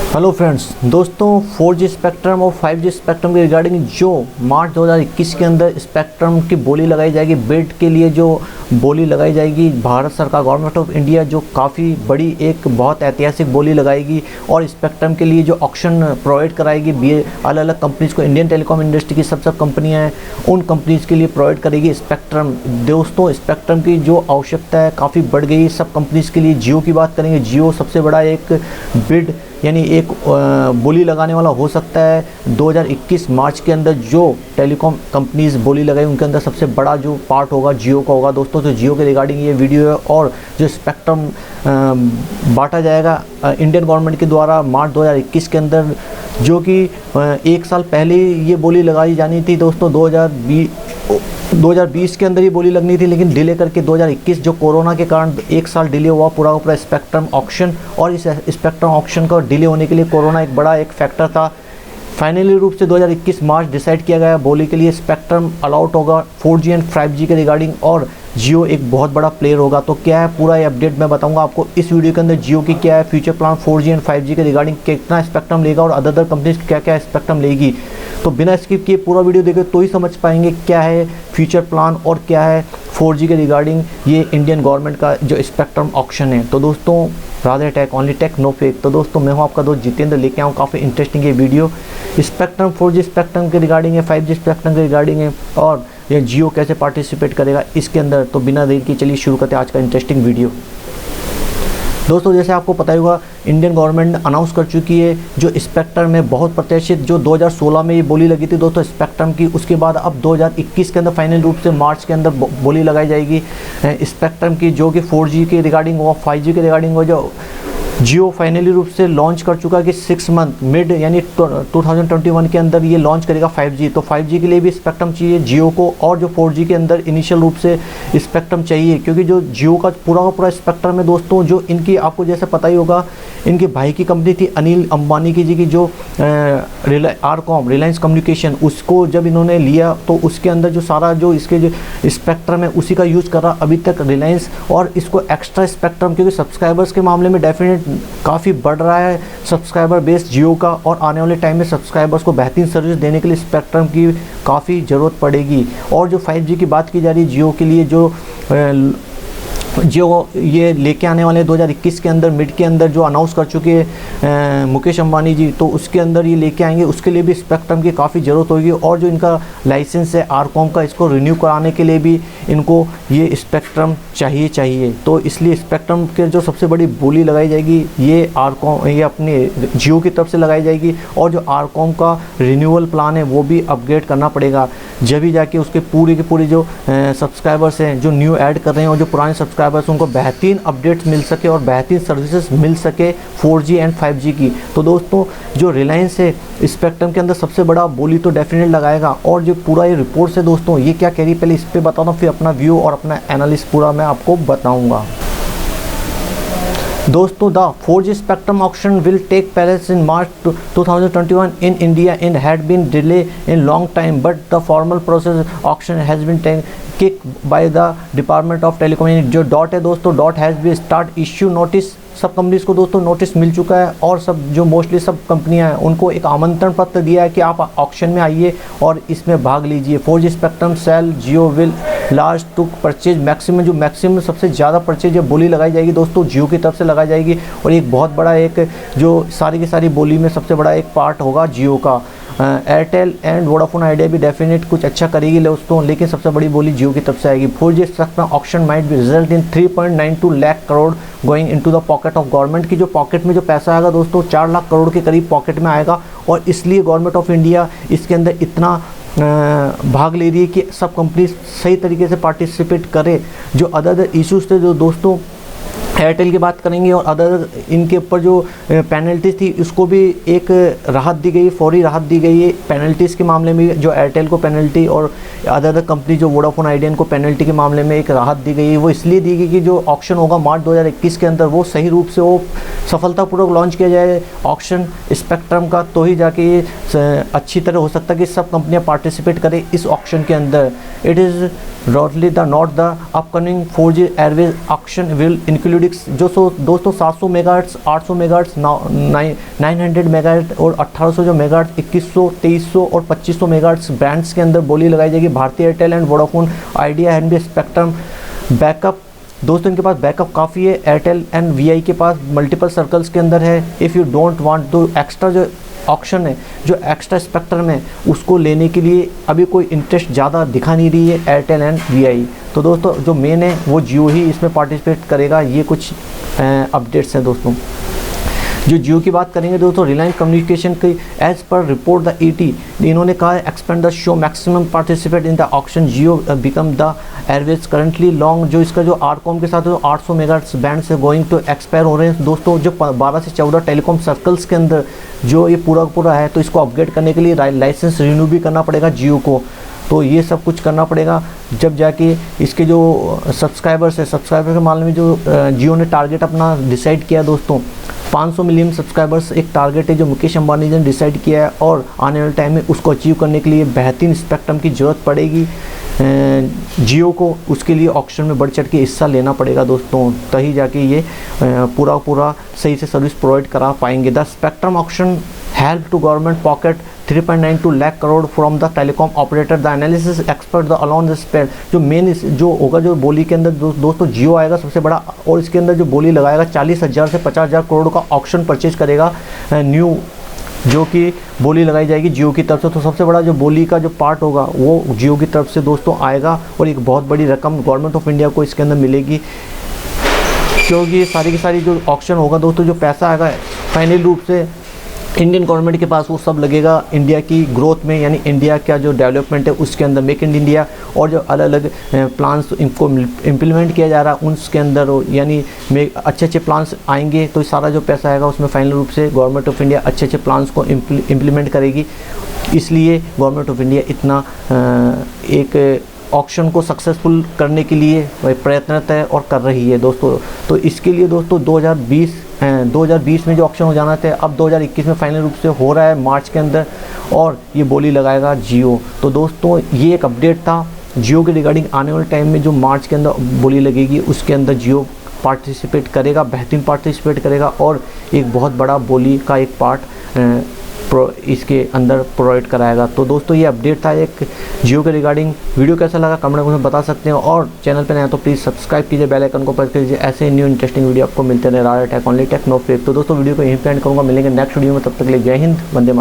Hello friends, दोस्तों 4G spectrum और 5G spectrum के रिगार्डिंग जो मार्च 2021 के अंदर स्पेक्ट्रम की बोली लगाई जाएगी, बिड के लिए जो बोली लगाई जाएगी, भारत सरकार गवर्नमेंट ऑफ इंडिया जो काफ़ी बड़ी एक बहुत ऐतिहासिक बोली लगाएगी और स्पेक्ट्रम के लिए जो ऑक्शन प्रोवाइड कराएगी अलग अलग कंपनीज़ को। इंडियन टेलीकॉम इंडस्ट्री की सब कंपनियाँ हैं, उन कंपनीज़ के लिए प्रोवाइड करेगी स्पेक्ट्रम। दोस्तों स्पेक्ट्रम की जो आवश्यकता है काफ़ी बढ़ गई सब कंपनीज़ के लिए। जियो की बात करेंगे, जियो सबसे बड़ा एक बिड यानी एक बोली लगाने वाला हो सकता है 2021 मार्च के अंदर। जो टेलीकॉम कंपनीज बोली लगाई उनके अंदर सबसे बड़ा जो पार्ट होगा जियो का होगा। दोस्तों तो जियो के रिगार्डिंग ये वीडियो है। और जो स्पेक्ट्रम बांटा जाएगा इंडियन गवर्नमेंट के द्वारा मार्च 2021 के अंदर, जो कि एक साल पहले ये बोली लगाई जानी थी। दोस्तों 2020 के अंदर ये बोली लगनी थी, लेकिन डिले करके 2021 जो कोरोना के कारण एक साल डिले हुआ पूरा का पूरा स्पेक्ट्रम ऑक्शन। और इस स्पेक्ट्रम ऑक्शन का डिले होने के लिए कोरोना एक बड़ा एक फैक्टर था। फाइनली रूप से 2021 मार्च डिसाइड किया गया बोली के लिए स्पेक्ट्रम अलाउट होगा 4G एंड 5G के रिगार्डिंग, और जियो एक बहुत बड़ा प्लेयर होगा। तो क्या है पूरा ये अपडेट मैं बताऊंगा आपको इस वीडियो के अंदर। जियो की क्या है future plan 4G and 5G के रिगार्डिंग, कितना स्पेक्ट्रम लेगा और अदर कंपनीज क्या क्या स्पेक्ट्रम लेगी। तो बिना स्किप किए पूरा वीडियो देखें तो ही समझ पाएंगे क्या है फ्यूचर प्लान और क्या है 4G के रिगार्डिंग ये इंडियन गवर्नमेंट का जो स्पेक्ट्रम ऑक्शन है। तो दोस्तों Radhe tech, only tech no fake. तो दोस्तों मैं हूं आपका दोस्त जितेंद्र, लेके आऊँ काफ़ी इंटरेस्टिंग ये वीडियो। स्पेक्ट्रम 4G स्पेक्ट्रम के रिगार्डिंग है, 5G स्पेक्ट्रम के रिगार्डिंग है, और ये जियो कैसे पार्टिसिपेट करेगा इसके अंदर। तो बिना देर के चलिए शुरू करते हैं आज का इंटरेस्टिंग वीडियो। दोस्तों जैसे आपको पता ही होगा इंडियन गवर्नमेंट ने अनाउंस कर चुकी है जो स्पेक्ट्रम में बहुत प्रतिशत जो 2016 में ये बोली लगी थी दोस्तों स्पेक्ट्रम की, उसके बाद अब 2021 के अंदर फाइनल रूप से मार्च के अंदर बोली लगाई जाएगी स्पेक्ट्रम की, जो कि 4G के रिगार्डिंग हो, 5G के रिगार्डिंग हो। जो जियो फाइनली रूप से लॉन्च कर चुका है कि 6 मंथ मिड यानी 2021 के अंदर ये लॉन्च करेगा 5G। तो 5G के लिए भी स्पेक्ट्रम चाहिए जियो को, और जो 4G के अंदर इनिशियल रूप से स्पेक्ट्रम चाहिए, क्योंकि जो जियो का पूरा स्पेक्ट्रम है दोस्तों, जो इनकी आपको जैसे पता ही होगा इनके भाई की कंपनी थी अनिल अंबानी की जी की, जो आरकॉम रिलायंस कम्युनिकेशन, उसको जब इन्होंने लिया तो उसके अंदर जो सारा जो इसके जो स्पेक्ट्रम है उसी का यूज़ कर रहा अभी तक रिलायंस। और इसको एक्स्ट्रा स्पेक्ट्रम, क्योंकि सब्सक्राइबर्स के मामले में डेफिनेट काफ़ी बढ़ रहा है सब्सक्राइबर बेस जियो का, और आने वाले टाइम में सब्सक्राइबर्स को बेहतरीन सर्विस देने के लिए स्पेक्ट्रम की काफ़ी ज़रूरत पड़ेगी। और जो 5G की बात की जा रही है जियो के लिए, जो ये लेके आने वाले 2021 के अंदर मिड के अंदर जो अनाउंस कर चुके हैं मुकेश अंबानी जी, तो उसके अंदर ये लेके आएंगे, उसके लिए भी स्पेक्ट्रम की काफ़ी ज़रूरत होगी। और जो इनका लाइसेंस है आरकॉम का, इसको रिन्यू कराने के लिए भी इनको ये स्पेक्ट्रम चाहिए। तो इसलिए स्पेक्ट्रम के जो सबसे बड़ी बोली लगाई जाएगी ये आरकॉम, ये अपने जियो की तरफ से लगाई जाएगी। और जो आरकॉम का रिन्यूअल प्लान है वो भी अपग्रेड करना पड़ेगा, जब भी जाके उसके पूरे के पूरे जो सब्सक्राइबर्स हैं जो न्यू ऐड कर रहे हैं और जो पुराने सब्सक्राइबर्स उनको बेहतरीन अपडेट्स मिल सके और बेहतरीन सर्विसेज मिल सके 4G एंड 5G की। तो दोस्तों जो रिलायंस है स्पेक्ट्रम के अंदर सबसे बड़ा बोली तो डेफिनेट लगाएगा। और जो पूरा ये रिपोर्ट है दोस्तों ये क्या कह रही है पहले इस पर बताता हूँ, फिर अपना व्यू और अपना एनालिसिस पूरा मैं आपको बताऊँगा। दोस्तों the 4G spectrum auction will take place in March 2021 in India and had been delayed in long time, but the formal process auction has been kicked by the Department of Telecommunications। जो DOT है दोस्तों, DOT has be start issue notice, सब companies को दोस्तों notice मिल चुका है, और सब जो मोस्टली सब कंपनियां हैं उनको एक आमंत्रण पत्र दिया है कि आप ऑक्शन में आइए और इसमें भाग लीजिए। 4G spectrum sale Jio will large to purchase maximum, जो मैक्सिमम सबसे ज़्यादा परचेज या बोली लगाई जाएगी दोस्तों जियो की तरफ से लगाई जाएगी। और एक बहुत बड़ा एक जो सारी की सारी बोली में सबसे बड़ा एक पार्ट होगा जियो का। एयरटेल एंड वोडाफोन आइडिया भी डेफिनेट कुछ अच्छा करेगी दोस्तों, लेकिन सबसे बड़ी बोली जियो की तरफ से आएगी। 4G spectrum auction might be result in 3.92 lakh crore going into the pocket of government, की जो पॉकेट में जो पैसा आएगा दोस्तों 4 लाख करोड़ के करीब पॉकेट में आएगा। और इसलिए गवर्नमेंट ऑफ इंडिया इसके अंदर इतना भाग ले रही है कि सब कंपनी सही तरीके से पार्टिसिपेट करे। जो अदर इश्यूज़ थे जो दोस्तों एयरटेल की बात करेंगे और अदर इनके ऊपर जो पेनल्टीज़ थी उसको भी एक राहत दी गई, फौरी राहत दी गई है पेनल्टीज़ के मामले में। जो एयरटेल को पेनल्टी और अदर कंपनी जो वोडाफोन आइडिया को पेनल्टी के मामले में एक राहत दी गई है, वो इसलिए दी गई कि जो ऑक्शन होगा मार्च 2021 के अंदर वो सही रूप से वो सफलतापूर्वक लॉन्च किया जाए ऑक्शन स्पेक्ट्रम का, तो ही जाके ये अच्छी तरह हो सकता है कि सब कंपनियाँ पार्टिसिपेट करें इस ऑक्शन के अंदर। It is broadly the not the upcoming 4G airways auction will include दोस्तों 700 मेगाहर्ट्ज़, 800 मेगाहर्ट्ज़, 900 मेगाहर्ट्ज़ और 1800 जो मेगाहर्ट्ज़, 2100, 2300 और 2500 मेगाहर्ट्ज़ बैंड्स के अंदर बोली लगाई जाएगी। भारतीय Airtel and Vodafone idea and भी स्पेक्ट्रम बैकअप, दोस्तों इनके पास बैकअप काफ़ी है। एयरटेल एंड वीआई के पास मल्टीपल सर्कल्स के अंदर है। इफ़ यू डोंट वांट तो एक्स्ट्रा जो ऑक्शन है, जो एक्स्ट्रा स्पेक्ट्रम है, उसको लेने के लिए अभी कोई इंटरेस्ट ज़्यादा दिखा नहीं रही है एयरटेल एंड वीआई। तो दोस्तों जो मेन है वो जियो ही इसमें पार्टिसिपेट करेगा। ये कुछ अपडेट्स हैं दोस्तों। जो जियो की बात करेंगे दोस्तों, रिलायंस कम्युनिकेशन की एज पर रिपोर्ट द ET, इन्होंने कहा है expend the show maximum participate in the auction, Jio become the airways currently long. जो इसका जो आरकॉम के साथ जो 800 मेगाहर्ट्ज़ बैंड से गोइंग टू एक्सपायर हो रहे हैं दोस्तों। जो 12 से 14 टेलीकॉम सर्कल्स के अंदर जो ये पूरा है, तो इसको अपग्रेड करने के लिए लाइसेंस रिन्यू भी करना पड़ेगा जियो को। तो ये सब कुछ करना पड़ेगा जब जाके इसके जो सब्सक्राइबर्स है, सब्सक्राइबर के मामले में जो जियो ने टारगेट अपना डिसाइड किया दोस्तों, 500 मिलियन सब्सक्राइबर्स एक टारगेट है जो मुकेश अंबानी ने डिसाइड किया है। और आने वाले टाइम में उसको अचीव करने के लिए बेहतरीन स्पेक्ट्रम की ज़रूरत पड़ेगी जियो को। उसके लिए ऑक्शन में बढ़ चढ़ के हिस्सा लेना पड़ेगा दोस्तों, तभी जाके ये पूरा सही से सर्विस प्रोवाइड करा पाएंगे। The spectrum auction help to government pocket 3.92 lakh crore from the telecom operator, the analysis expert the alone the spade. जो मेन जो होगा जो बोली के अंदर दोस्तों जियो आएगा सबसे बड़ा, और इसके अंदर जो बोली लगाएगा 40,000 से 50,000 करोड़ का ऑक्शन परचेज करेगा न्यू, जो कि बोली लगाई जाएगी जियो की तरफ से। तो सबसे बड़ा जो बोली का जो पार्ट होगा वो जियो की तरफ से दोस्तों आएगा, और एक बहुत बड़ी रकम गवर्नमेंट ऑफ इंडिया को इसके अंदर मिलेगी, क्योंकि सारी की सारी जो ऑक्शन होगा दोस्तों, जो पैसा आएगा फाइनल रूप से इंडियन गवर्नमेंट के पास, वो सब लगेगा इंडिया की ग्रोथ में, यानी इंडिया का जो डेवलपमेंट है उसके अंदर, मेक इन इंडिया और जो अलग अलग प्लान्स इनको इम्प्लीमेंट किया जा रहा है उसके अंदर, यानी अच्छे प्लान्स आएंगे तो सारा जो पैसा आएगा उसमें फाइनल रूप से गवर्नमेंट ऑफ इंडिया अच्छे प्लान्स को इम्प्लीमेंट करेगी। इसलिए गवर्नमेंट ऑफ इंडिया इतना एक ऑक्शन को सक्सेसफुल करने के लिए प्रयत्नरत है और कर रही है दोस्तों। तो इसके लिए दोस्तों 2020 में जो ऑक्शन हो जाना था, अब 2021 में फाइनल रूप से हो रहा है मार्च के अंदर, और ये बोली लगाएगा जियो। तो दोस्तों ये एक अपडेट था जियो के रिगार्डिंग। आने वाले टाइम में जो मार्च के अंदर बोली लगेगी उसके अंदर जियो पार्टिसिपेट करेगा, बेहतरीन पार्टिसिपेट करेगा, और एक बहुत बड़ा बोली का एक पार्ट इसके अंदर प्रोवाइड कराएगा। तो दोस्तों ये अपडेट था एक जियो के रिगार्डिंग। वीडियो कैसा लगा कमेंट में बता सकते हैं, और चैनल पे नया तो प्लीज़ सब्सक्राइब कीजिए, बेल आइकन को प्रेस कीजिए। ऐसे न्यू इंटरेस्टिंग वीडियो आपको मिलते रहे। Tech only tech no fake. तो दोस्तों वीडियो को यहीं पे एंड करूँगा, मिलेंगे नेक्स्ट वीडियो में, तब तक के लिए जय हिंद, वंदे मातरम।